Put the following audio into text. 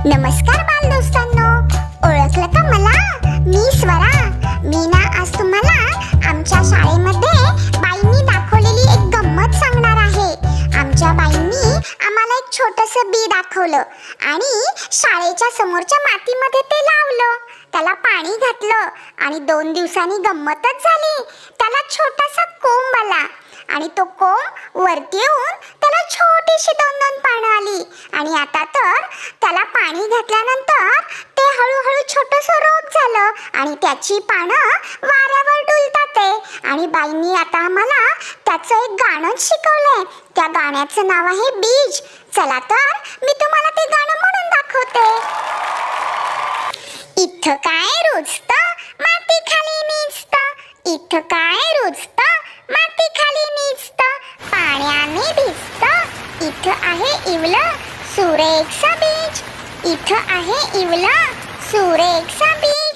नमस्कार बाल दोस्तांनो, ओळखलं का मला? मी स्वरा. मी ना आज तुम्हाला आमच्या शाळेमध्ये बाईंनी दाखवलेली एक गंमत सांगणार आहे. आमच्या बाईंनी आम्हाला एक छोटंसं बी दाखवलं आणि शाळेच्या समोरच्या मातीमध्ये ते लावलं. त्याला पाणी घातलं आणि 2 दिवसांनी गंमतच झाली. त्याला छोटासा कोंब आला आणि तो कोंब वरती येऊन त्याला छोटीशी 2-2 पानं आली आणि आता तर त्याला पाणी घातल्यानंतर ते हळूहळू छोटंसं रोप झालं आणि त्याची पानं वाऱ्यावर डुलतात आहे. आणि बाईंनी आता आम्हाला त्याचं एक गाणं शिकवलंय. त्या गाण्याचं नाव आहे बीज. चला तर मी तुम्हाला ते गाणं म्हणून दाखवते. इथं काय रुजतं माती खाली निजतं, इथं काय रुजतं माती खाली निजतं, पाण्याने भिजतं, इथं आहे इवलं सुरेखसं बीज, इथं आहे इवलं सुरेखसं बीज.